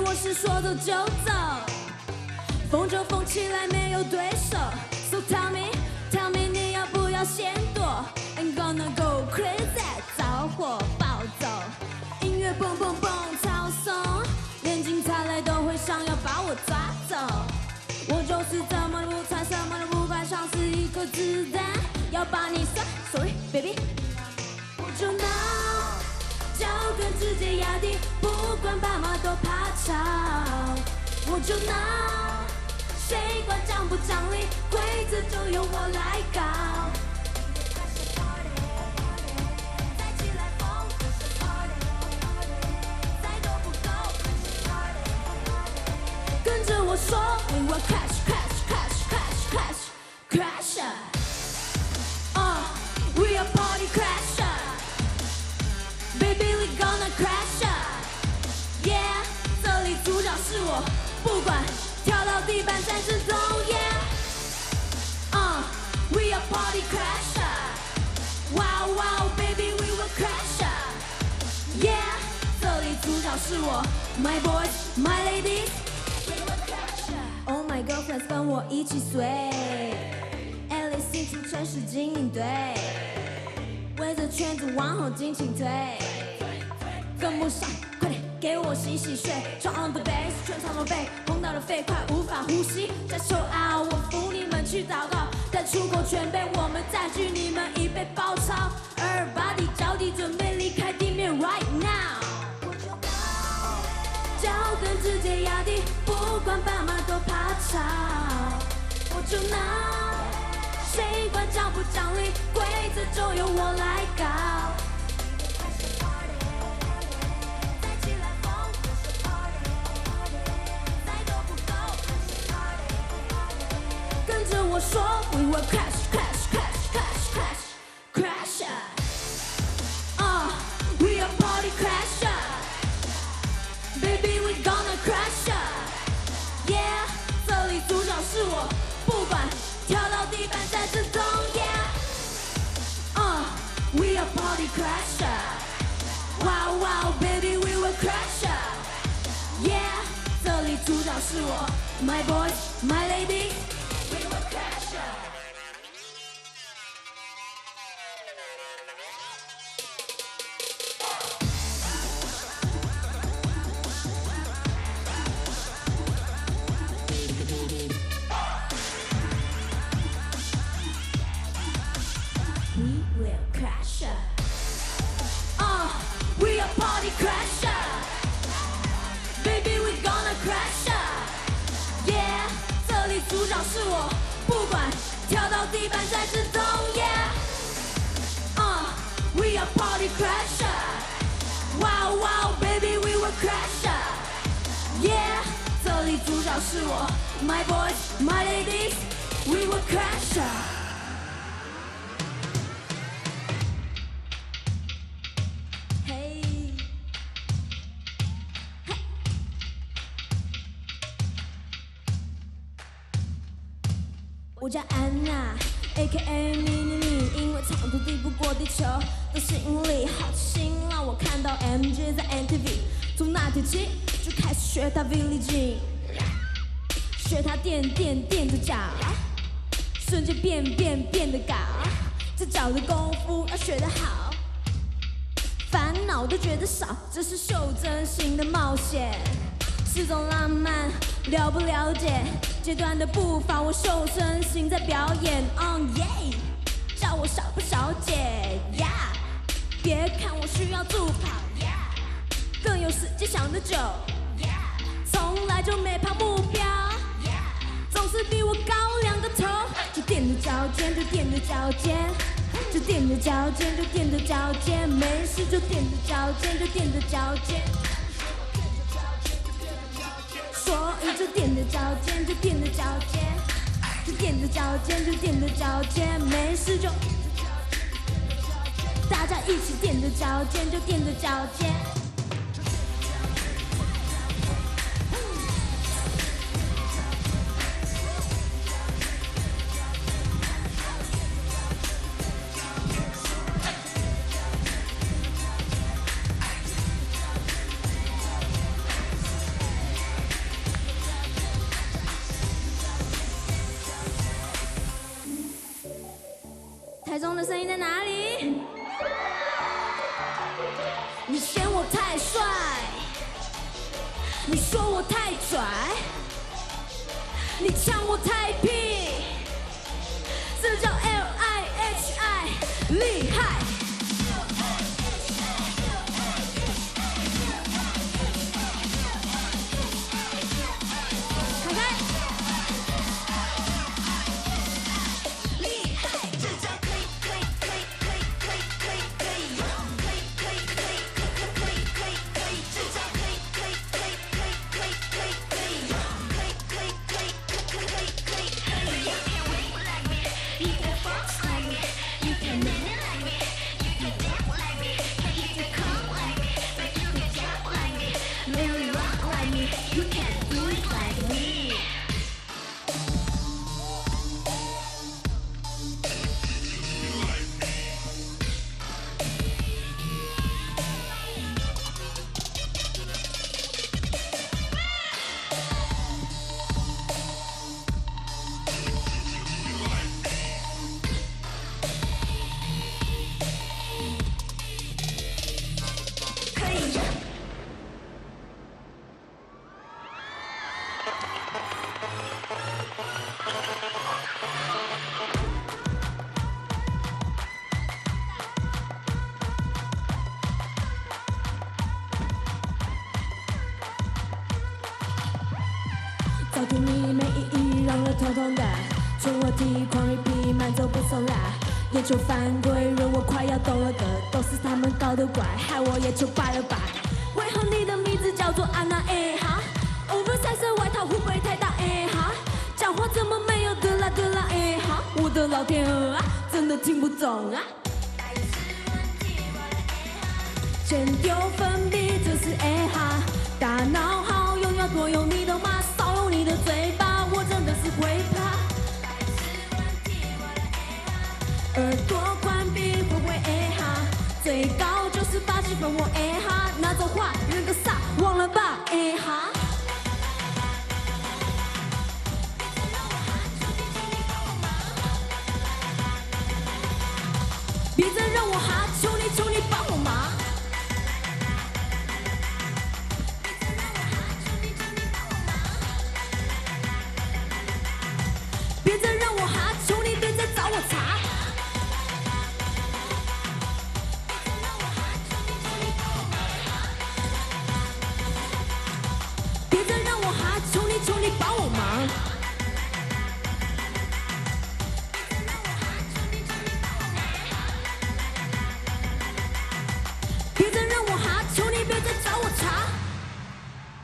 我是说走就走，疯就疯起来没有对手。So tell me, tell me 你要不要先躲 ？I'm gonna go crazy， 着火暴走，音乐蹦蹦蹦超松，连警察来都会想要把我抓走。我就是这么的不睬，什么都不怕，像是一颗子弹，要把你甩。Sorry baby， 我就闹，脚跟直接压低，不管爸妈都怕吵。我就闹，谁管讲不讲理，规则就由我来搞。再起来疯，再多不够，跟着我说 ，We will crash crash crash crash crash crasher， we are party crasher，baby we gonna crasher，yeah， 这里主角是我，不管。跳到地板再自动 ，yeah，we are party crasher，wow wow baby we will crasher，yeah， 这里主角是我 ，my boys my ladies，we will crasher，oh my girlfriends 跟我一起随 ，Alice 进出城市精英队，围着圈子往后尽情推，跟不上快点。给我洗洗睡，唱 on the bass， 全场都被碰到了肺，快无法呼吸。在show out，我扶你们去祷告，但出口全被我们占据，你们已被包抄。Everybody 脚底准备离开地面 right now。脚跟直接压低，不管爸妈多怕吵。我就闹，谁管讲不讲理，规则就由我来搞。我说 We will crash crash crash crash crash crasher， we are party crasher，baby we gonna crasher，yeah， 这里主角是我，不管跳到地板再自动 ，yeah，we are party crasher，wow wow baby we will crasher，yeah， 这里主角是我 ，my boys my ladies。We will crash ya. We will crash ya. We are party crasher. Baby, we gonna crash ya. Yeah.主角是我，不管跳到地板再自动 ，yeah，we are party crasher，wow wow baby we will crasher，yeah， 这里主角是我 ，my boys my ladies，we will crasher。我叫安娜 ，A.K.A. 咪，因为长度抵不过地球的吸引力，好奇心让我看到 MJ 在 MTV， 从那天起就开始学他 Billie Jean， 学他垫着脚，瞬间变得高，这脚的功夫要学得好，烦恼都觉得少，这是袖珍型的冒险，是种浪漫，了不了解？阶段的步伐，我瘦身型在表演 yeah， 叫我小不小姐 yeah， 别看我需要助跑 yeah， 更有时间想得久 yeah， 从来就没跑目标 yeah， 总是比我高2个头，就垫着脚尖，就垫着脚尖，就垫着脚尖，就垫着脚尖，没事就垫着脚尖，就垫着脚尖。所以就垫着脚尖，就垫着脚尖，就垫着脚尖，就垫着脚尖，没事就大家一起垫着脚尖，就垫着脚尖。你嫌我太帅，你说我太拽，你抢我太屁，这叫 LIHI 厉害。看看。早听你没意义，让人头痛的，劝我提狂 repeat， 慢走不送啦。眼球犯规，惹我快要懂了的，都是他们搞的怪，害我眼球白了白。为何你的名字叫做安娜？哈 ，oversize 外套会不会太大？哈，讲话怎么没有的啦的啦？哈，我的老天鹅啊，真的听不懂啊。先丢粉笔，这是哈，大脑好用要多用，你懂吗？少用你的嘴巴，我真的是会怕。耳朵关闭会不会哈？最高就是87分，我哈，拿走话扔个啥？忘了吧哈。别再让我哈，求你求你帮我忙。别再让我哈，求你别再找我茬。别再让我哈，求你求你帮我忙。别再